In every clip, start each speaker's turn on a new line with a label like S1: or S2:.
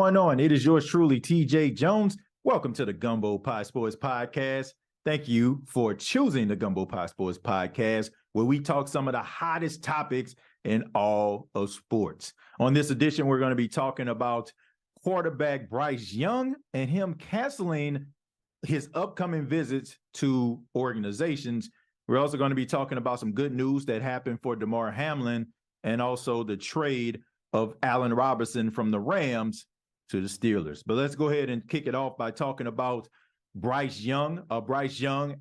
S1: going on? It is yours truly, TJ Jones. Welcome to the Gumbo Pie Sports Podcast. Thank you for choosing the Gumbo Pie Sports Podcast, where we talk some of the hottest topics in all of sports. On this edition, we're going to be talking about quarterback Bryce Young and him canceling his upcoming visits to organizations. We're also going to be talking about some good news that happened for Damar Hamlin and also the trade of Allen Robinson from the Rams to the Steelers. But let's go ahead and kick it off by talking about Bryce Young,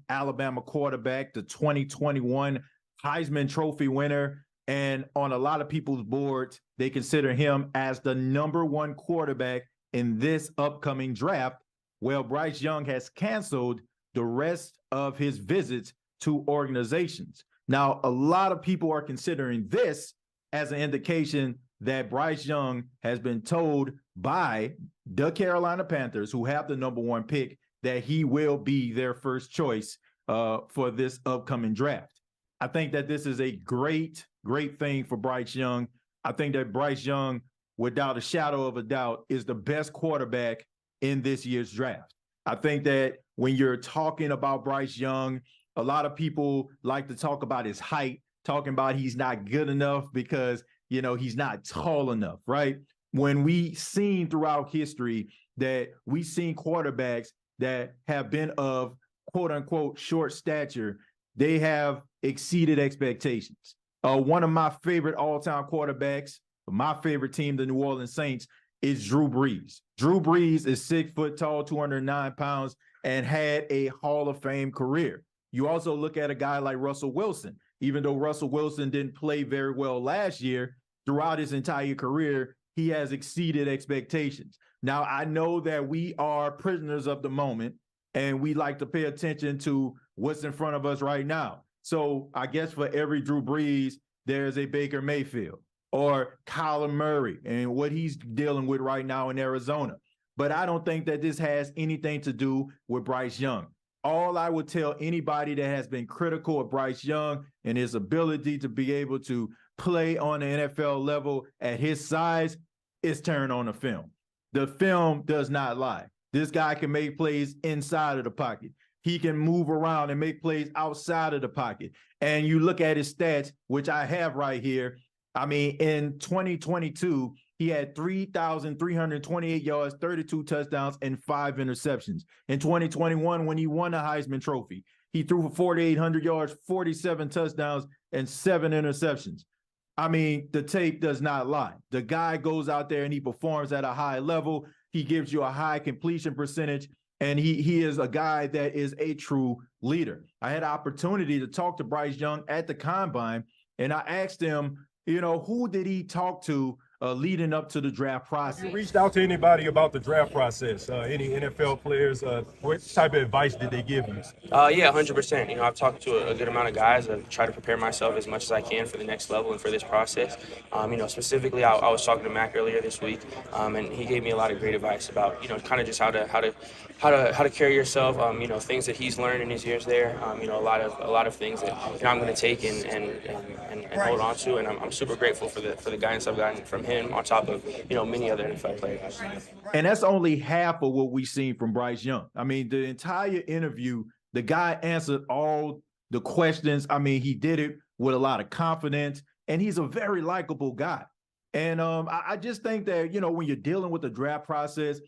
S1: Alabama quarterback, the 2021 Heisman Trophy winner. And on a lot of people's boards, they consider him as the number one quarterback in this upcoming draft. Well, Bryce Young has canceled the rest of his visits to organizations. Now, a lot of people are considering this as an indication that Bryce Young has been told by the Carolina Panthers, who have the number one pick, that he will be their first choice for this upcoming draft. I think that this is a great thing for Bryce Young. I think that Bryce Young, without a shadow of a doubt, is the best quarterback in this year's draft. I think that when you're talking about Bryce Young, a lot of people like to talk about his height, talking about he's not good enough because, you know, he's not tall enough, right? When we seen throughout history that we seen quarterbacks that have been of quote unquote short stature, they have exceeded expectations. One of my favorite all-time quarterbacks, my favorite team, the New Orleans Saints, is Drew Brees. Drew Brees is 6 foot tall, 209 pounds, and had a Hall of Fame career. You also look at a guy like Russell Wilson. Even though Russell Wilson didn't play very well last year, throughout his entire career, he has exceeded expectations. Now, I know that we are prisoners of the moment, and we like to pay attention to what's in front of us right now. So I guess for every Drew Brees, there's a Baker Mayfield or Kyler Murray and what he's dealing with right now in Arizona. But I don't think that this has anything to do with Bryce Young. All I would tell anybody that has been critical of Bryce Young and his ability to be able to play on the NFL level at his size is turn on the film. The film does not lie. This guy can make plays inside of the pocket. He can move around and make plays outside of the pocket. And you look at his stats, which I have right here. I mean, in 2022, he had 3,328 yards, 32 touchdowns, and 5 interceptions. In 2021, when he won the Heisman Trophy, he threw for 4,800 yards, 47 touchdowns, and 7 interceptions. I mean, the tape does not lie. The guy goes out there and he performs at a high level. He gives you a high completion percentage, and he is a guy that is a true leader. I had an opportunity to talk to Bryce Young at the Combine, and I asked him, you know, who did he talk to leading up to the draft process?
S2: You reached out to anybody about the draft process? Any NFL players? What type of advice did they give you?
S3: Yeah, 100%. You know, I've talked to a good amount of guys. I try to prepare myself as much as I can for the next level and for this process. You know, specifically, I was talking to Mac earlier this week, and he gave me a lot of great advice about, you know, kind of just how to carry yourself. You know, things that he's learned in his years there. You know, a lot of things that, you know, I'm going to take and hold on to, and I'm super grateful for the guidance I've gotten from him, on top of, you know, many other NFL players.
S1: And that's only half of what we've seen from Bryce Young. I mean, the entire interview, the guy answered all the questions. I mean, he did it with a lot of confidence, and he's a very likable guy. And I just think that, you know, when you're dealing with the draft process,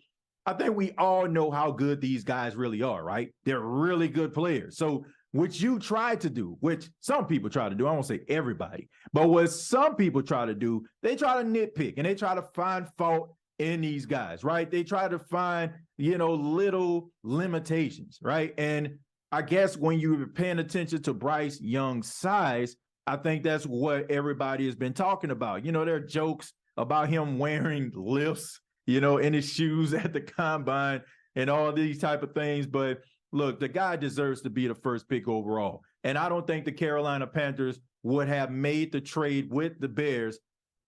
S1: I think we all know how good these guys really are, right? They're really good players. So what you try to do, which some people try to do, I won't say everybody, but what some people try to do, they try to nitpick and they try to find fault in these guys, right? They try to find, you know, little limitations, right? And I guess when you're paying attention to Bryce Young's size, I think that's what everybody has been talking about. You know, there are jokes about him wearing lifts, you know, in his shoes at the Combine and all these type of things. But look, the guy deserves to be the first pick overall. And I don't think the Carolina Panthers would have made the trade with the Bears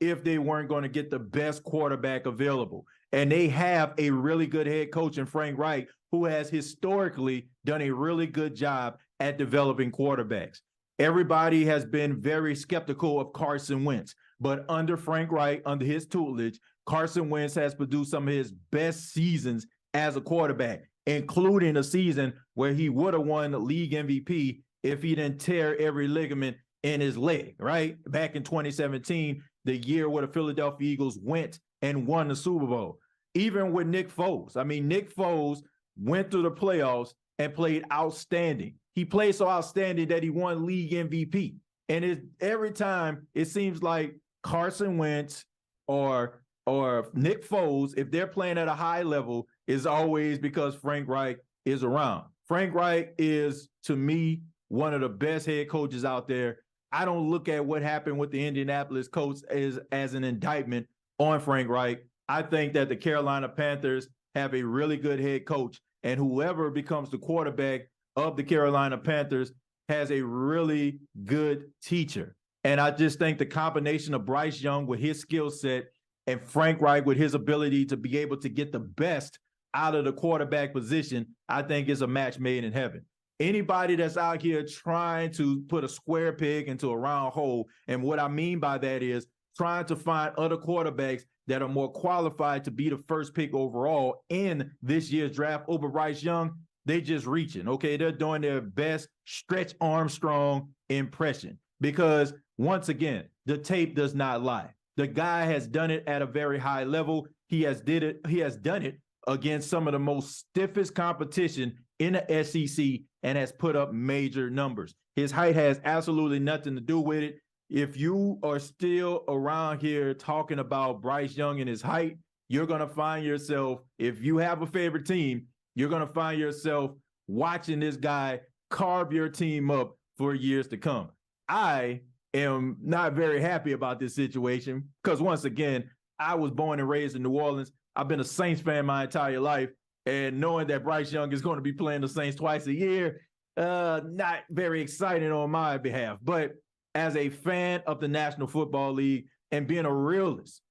S1: if they weren't going to get the best quarterback available. And they have a really good head coach in Frank Reich, who has historically done a really good job at developing quarterbacks. Everybody has been very skeptical of Carson Wentz, but under Frank Reich, under his tutelage, Carson Wentz has produced some of his best seasons as a quarterback, including a season where he would have won the league MVP if he didn't tear every ligament in his leg, right? Back in 2017, the year where the Philadelphia Eagles went and won the Super Bowl. Even with Nick Foles. I mean, Nick Foles went through the playoffs and played outstanding. He played so outstanding that he won league MVP. And every time it seems like Carson Wentz or Nick Foles, if they're playing at a high level, is always because Frank Reich is around. Frank Reich is, to me, one of the best head coaches out there. I don't look at what happened with the Indianapolis Colts as an indictment on Frank Reich. I think that the Carolina Panthers have a really good head coach, and whoever becomes the quarterback of the Carolina Panthers has a really good teacher. And I just think the combination of Bryce Young with his skill set and Frank Reich with his ability to be able to get the best out of the quarterback position, I think is a match made in heaven. Anybody that's out here trying to put a square peg into a round hole, and what I mean by that is trying to find other quarterbacks that are more qualified to be the first pick overall in this year's draft over Bryce Young, they just reaching, okay? They're doing their best Stretch Armstrong impression because, once again, the tape does not lie. The guy has done it at a very high level. He has done it against some of the most stiffest competition in the SEC and has put up major numbers. His height has absolutely nothing to do with it. If you are still around here talking about Bryce Young and his height, you're going to find yourself, if you have a favorite team, you're going to find yourself watching this guy carve your team up for years to come. I am not very happy about this situation because, once again, I was born and raised in New Orleans. I've been a Saints fan my entire life, and knowing that Bryce Young is going to be playing the Saints twice a year, not very exciting on my behalf. But as a fan of the National Football League and being a realist,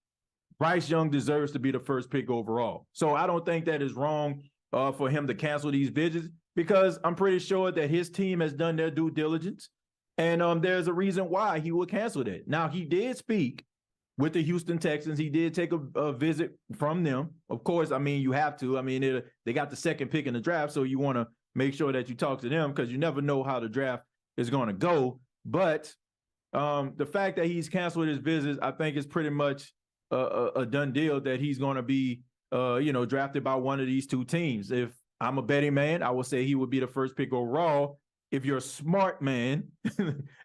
S1: Bryce Young deserves to be the first pick overall. So I don't think that is wrong for him to cancel these visits because I'm pretty sure that his team has done their due diligence, and there's a reason why he would cancel that. Now, he did speak with the Houston Texans. He did take a visit from them. Of course, I mean, you have to. I mean, they got the second pick in the draft, so you want to make sure that you talk to them because you never know how the draft is going to go. But the fact that he's canceled his visits, I think is pretty much a done deal that he's going to be, drafted by one of these two teams. If I'm a betting man, I would say he would be the first pick overall. If you're a smart man,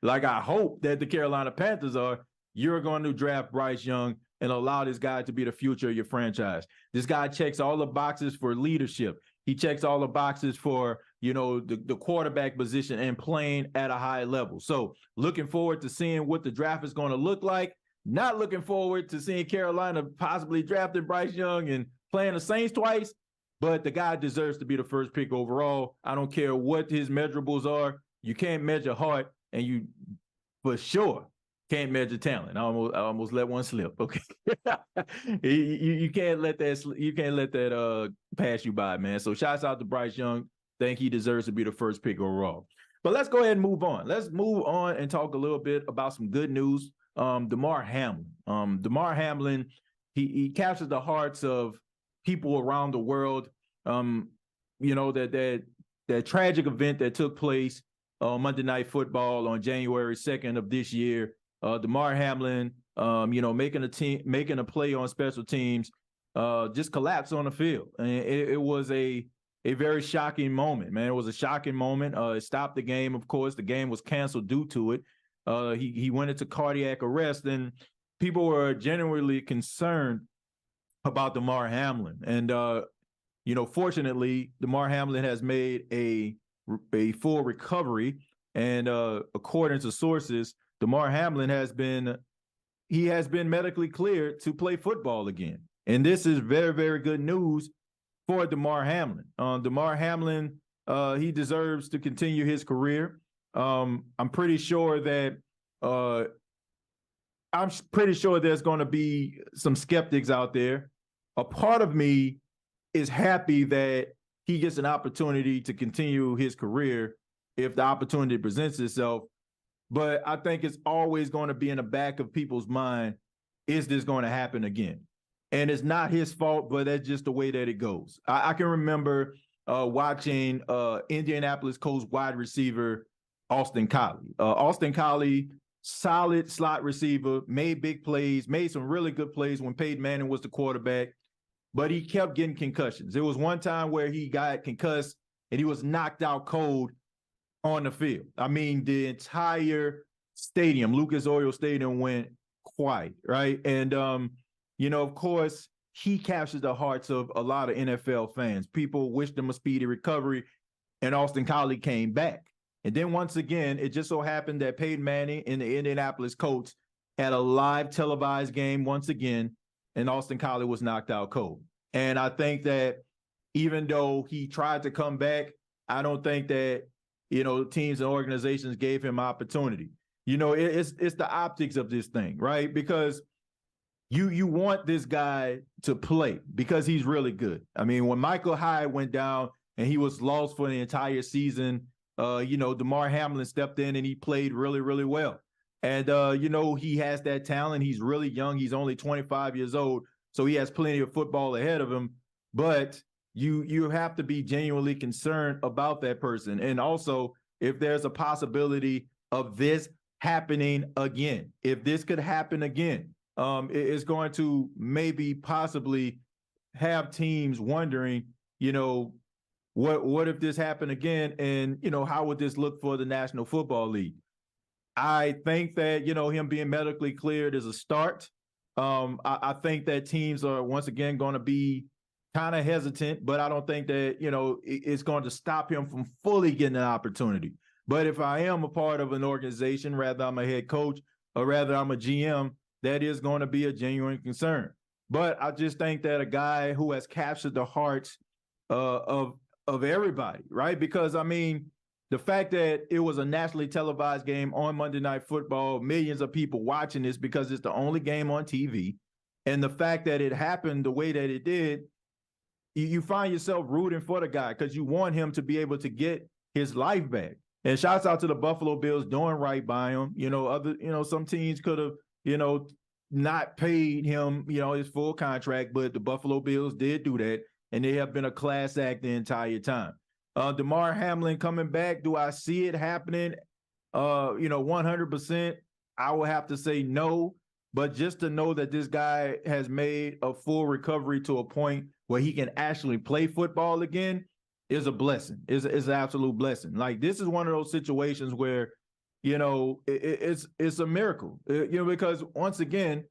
S1: like I hope that the Carolina Panthers are, you're going to draft Bryce Young and allow this guy to be the future of your franchise. This guy checks all the boxes for leadership. He checks all the boxes for, the quarterback position and playing at a high level. So looking forward to seeing what the draft is going to look like. Not looking forward to seeing Carolina possibly drafting Bryce Young and playing the Saints twice, but the guy deserves to be the first pick overall. I don't care what his measurables are. You can't measure heart, and you for sure can't measure talent. I almost let one slip. Okay, you can't let that pass you by, man. So shouts out to Bryce Young. Think he deserves to be the first pick overall. But let's go ahead and move on. Let's move on and talk a little bit about some good news. Damar Hamlin. Damar Hamlin, he captured the hearts of people around the world. That tragic event that took place on Monday Night Football on January 2nd of this year. Damar Hamlin, making a play on special teams, just collapsed on the field. And it was a very shocking moment, man. It was a shocking moment. It stopped the game, of course. The game was canceled due to it. He went into cardiac arrest, and people were genuinely concerned about Damar Hamlin. And, fortunately, Damar Hamlin has made a full recovery. And according to sources, Damar Hamlin has been medically cleared to play football again. And this is very, very good news for Damar Hamlin. Damar Hamlin, he deserves to continue his career. I'm pretty sure there's going to be some skeptics out there. A part of me is happy that he gets an opportunity to continue his career if the opportunity presents itself. But I think it's always going to be in the back of people's mind, is this going to happen again? and it's not his fault, but that's just the way that it goes. I can remember watching Indianapolis Colts wide receiver Austin Collie. Austin Collie, solid slot receiver, made big plays, made some really good plays when Peyton Manning was the quarterback, but he kept getting concussions. There was one time where he got concussed and he was knocked out cold on the field. I mean, the entire stadium, Lucas Oil Stadium, went quiet, right? And, of course, he captured the hearts of a lot of NFL fans. People wished him a speedy recovery, and Austin Collie came back. And then once again, it just so happened that Peyton Manning and the Indianapolis Colts had a live televised game once again, and Austin Collie was knocked out cold. And I think that even though he tried to come back, I don't think that, teams and organizations gave him opportunity. It's the optics of this thing, right? Because you want this guy to play because he's really good. I mean, when Michael Hyde went down and he was lost for the entire season, Damar Hamlin stepped in and he played really, really well. And, he has that talent. He's really young. He's only 25 years old, so he has plenty of football ahead of him. But you have to be genuinely concerned about that person. And also, if there's a possibility of this happening again, if this could happen again, it's going to maybe possibly have teams wondering, what if this happened again, and how would this look for the National Football League? I think that him being medically cleared is a start. I think that teams are once again going to be kind of hesitant, but I don't think that it's going to stop him from fully getting an opportunity. But if I am a part of an organization, rather I'm a head coach or rather I'm a GM, that is going to be a genuine concern. But I just think that a guy who has captured the hearts of everybody, right? Because, I mean, the fact that it was a nationally televised game on Monday Night Football, millions of people watching this because it's the only game on TV, and the fact that it happened the way that it did, you find yourself rooting for the guy because you want him to be able to get his life back. And shouts out to the Buffalo Bills doing right by him. Some teams could have, not paid him, his full contract, but the Buffalo Bills did do that, and they have been a class act the entire time. Damar Hamlin coming back, do I see it happening 100%? I will have to say no, but just to know that this guy has made a full recovery to a point where he can actually play football again is a blessing. Is an absolute blessing. Like, this is one of those situations where it's a miracle, because once again,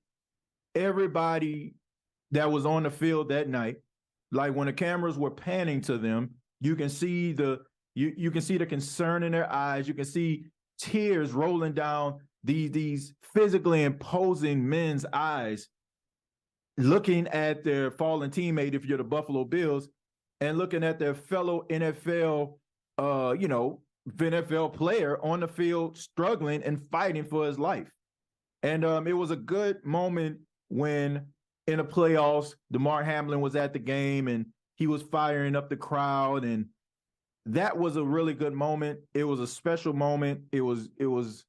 S1: everybody that was on the field that night, like when the cameras were panning to them, you can see you can see the concern in their eyes. You can see tears rolling down these physically imposing men's eyes, looking at their fallen teammate, if you're the Buffalo Bills, and looking at their fellow NFL, NFL player on the field struggling and fighting for his life. And it was a good moment when in the playoffs, Damar Hamlin was at the game and he was firing up the crowd, and that was a really good moment. It was a special moment. It was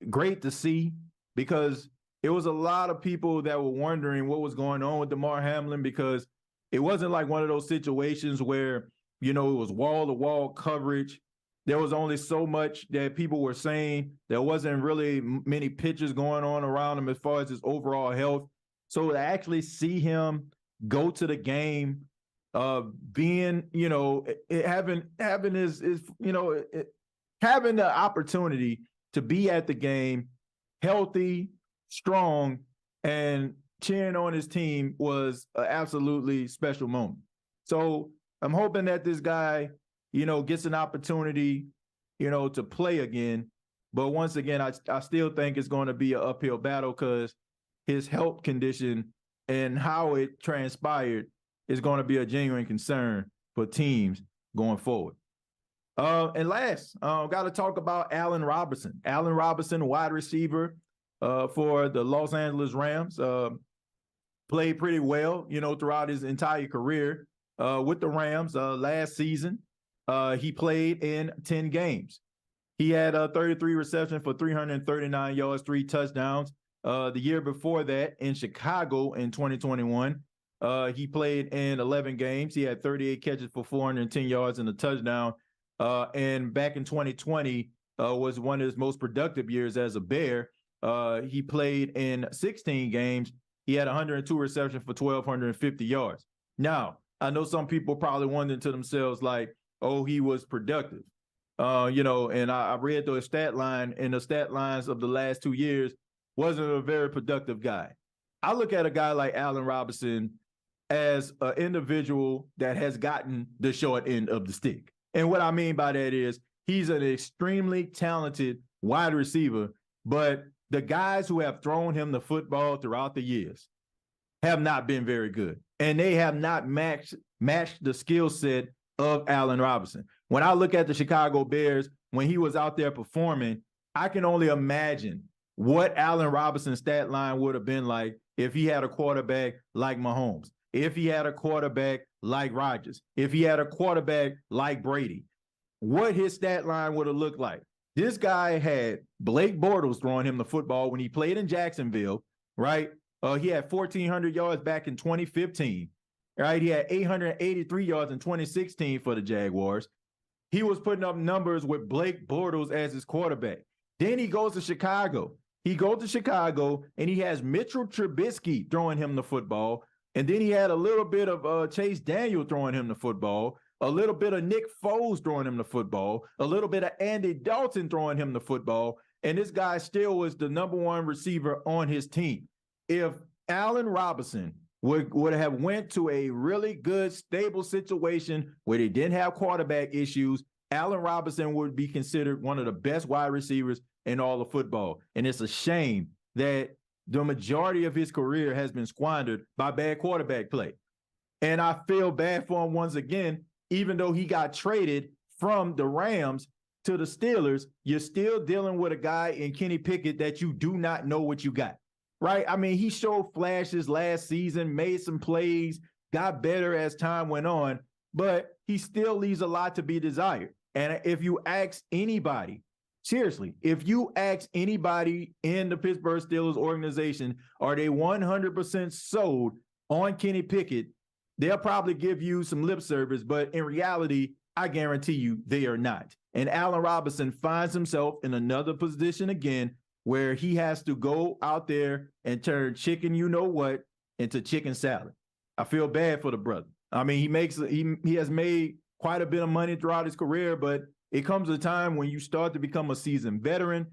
S1: great to see because it was a lot of people that were wondering what was going on with Damar Hamlin, because it wasn't like one of those situations where, it was wall-to-wall coverage. There was only so much that people were saying. There wasn't really many pitches going on around him as far as his overall health. So to actually see him go to the game, being, having the opportunity to be at the game, healthy, strong, and cheering on his team was an absolutely special moment. So I'm hoping that this guy, gets an opportunity, to play again. But once again, I still think it's going to be an uphill battle because his health condition and how it transpired is going to be a genuine concern for teams going forward. And last, got to talk about Allen Robinson. Allen Robinson, wide receiver for the Los Angeles Rams, played pretty well, throughout his entire career with the Rams. Last season, he played in 10 games. He had 33 receptions for 339 yards, 3 touchdowns. The year before that, in Chicago in 2021, He played in 11 games. He had 38 catches for 410 yards and a touchdown. And back in 2020 was one of his most productive years as a Bear. He played in 16 games. He had 102 receptions for 1,250 yards. Now, I know some people probably wondering to themselves like, oh, he was productive. And I read the stat line, and the stat lines of the last 2 years wasn't a very productive guy. I look at a guy like Allen Robinson as an individual that has gotten the short end of the stick. And what I mean by that is he's an extremely talented wide receiver, but the guys who have thrown him the football throughout the years have not been very good. And they have not matched the skill set of Allen Robinson. When I look at the Chicago Bears, when he was out there performing, I can only imagine what Allen Robinson's stat line would have been like if he had a quarterback like Mahomes, if he had a quarterback like Rodgers, if he had a quarterback like Brady, what his stat line would have looked like. This guy had Blake Bortles throwing him the football when he played in Jacksonville, right? He had 1,400 yards back in 2015, right? He had 883 yards in 2016 for the Jaguars. He was putting up numbers with Blake Bortles as his quarterback. Then he goes to Chicago. He goes to Chicago, and he has Mitchell Trubisky throwing him the football. And then he had a little bit of Chase Daniel throwing him the football, a little bit of Nick Foles throwing him the football, a little bit of Andy Dalton throwing him the football. And this guy still was the number one receiver on his team. If Allen Robinson would have went to a really good, stable situation where they didn't have quarterback issues, Allen Robinson would be considered one of the best wide receivers in all of football. And it's a shame that the majority of his career has been squandered by bad quarterback play. And I feel bad for him once again, even though he got traded from the Rams to the Steelers, you're still dealing with a guy in Kenny Pickett that you do not know what you got. Right? I mean, he showed flashes last season, made some plays, got better as time went on, but he still leaves a lot to be desired. And if you ask anybody, seriously, if you ask anybody in the Pittsburgh Steelers organization, are they 100% sold on Kenny Pickett, they'll probably give you some lip service, but in reality, I guarantee you they are not. And Allen Robinson finds himself in another position again where he has to go out there and turn chicken you-know-what into chicken salad. I feel bad for the brother. I mean, he has made quite a bit of money throughout his career, but it comes a time when you start to become a seasoned veteran,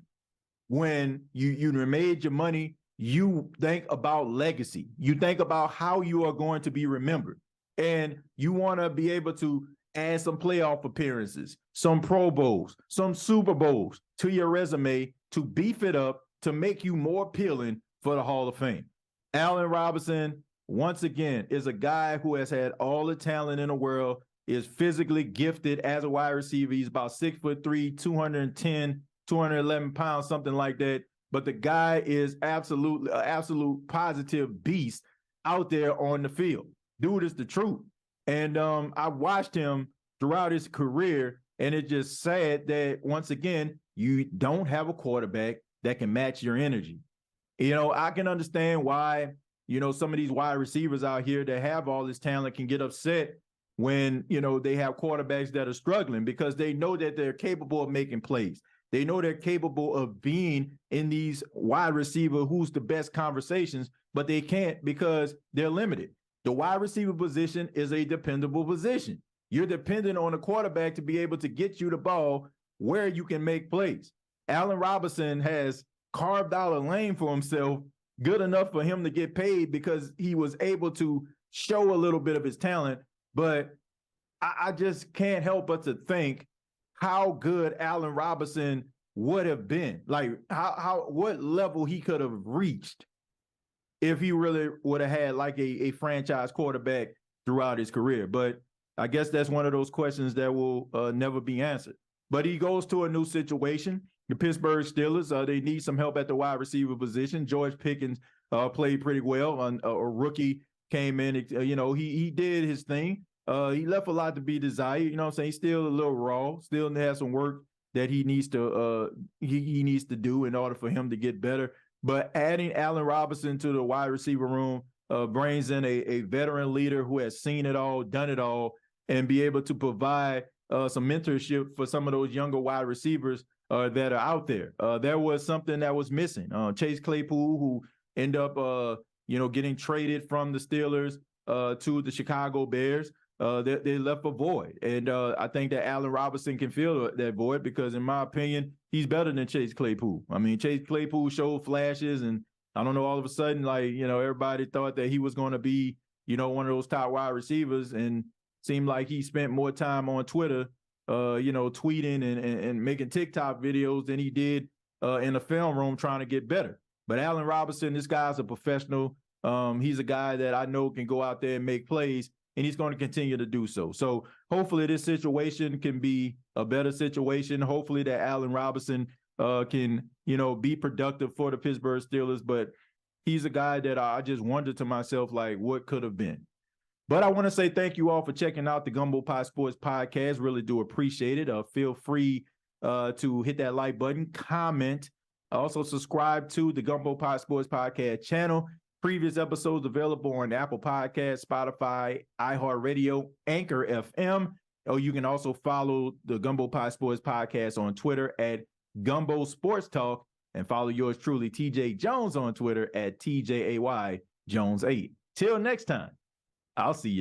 S1: when you made your money, you think about legacy. You think about how you are going to be remembered. And you want to be able to add some playoff appearances, some Pro Bowls, some Super Bowls to your resume to beef it up, to make you more appealing for the Hall of Fame. Allen Robinson, once again, is a guy who has had all the talent in the world, is physically gifted as a wide receiver. He's about 6'3", 210, 211 pounds, something like that. But the guy is absolute positive beast out there on the field. Dude is the truth. And I watched him throughout his career, and it's just sad that, once again, you don't have a quarterback that can match your energy. You know, I can understand why, some of these wide receivers out here that have all this talent can get upset when, they have quarterbacks that are struggling, because they know that they're capable of making plays. They know they're capable of being in these wide receiver who's the best conversations, but they can't because they're limited. The wide receiver position is a dependable position. You're dependent on a quarterback to be able to get you the ball where you can make plays. Allen Robinson has carved out a lane for himself good enough for him to get paid because he was able to show a little bit of his talent. But I just can't help but to think how good Allen Robinson would have been, like what level he could have reached if he really would have had like a franchise quarterback throughout his career. But I guess that's one of those questions that will never be answered. But he goes to a new situation. The Pittsburgh Steelers, they need some help at the wide receiver position. George Pickens played pretty well. A rookie came in, he did his thing. He left a lot to be desired. You know what I'm saying? He's still a little raw, still has some work that he needs to he needs to do in order for him to get better. But adding Allen Robinson to the wide receiver room brings in a veteran leader who has seen it all, done it all, and be able to provide some mentorship for some of those younger wide receivers that are out there. There was something that was missing. Chase Claypool, who ended up, getting traded from the Steelers to the Chicago Bears. They left a void. And I think that Allen Robinson can fill that void because, in my opinion, he's better than Chase Claypool. I mean, Chase Claypool showed flashes, and I don't know, all of a sudden, everybody thought that he was going to be, one of those top wide receivers, and seemed like he spent more time on Twitter, tweeting and making TikTok videos than he did in the film room trying to get better. But Allen Robinson, this guy's a professional. He's a guy that I know can go out there and make plays, and he's going to continue to do so. So hopefully this situation can be a better situation. Hopefully that Allen Robinson can, be productive for the Pittsburgh Steelers. But he's a guy that I just wondered to myself, like, what could have been. But I want to say thank you all for checking out the Gumbo Pie Sports Podcast. Really do appreciate it. Feel free to hit that like button, comment. Also subscribe to the Gumbo Pie Sports Podcast channel. Previous episodes available on Apple Podcasts, Spotify, iHeartRadio, Anchor FM. You can also follow the Gumbo Pie Sports Podcast on Twitter at Gumbo Sports Talk, and follow yours truly, TJ Jones, on Twitter at TJAY Jones 8. Till next time, I'll see you.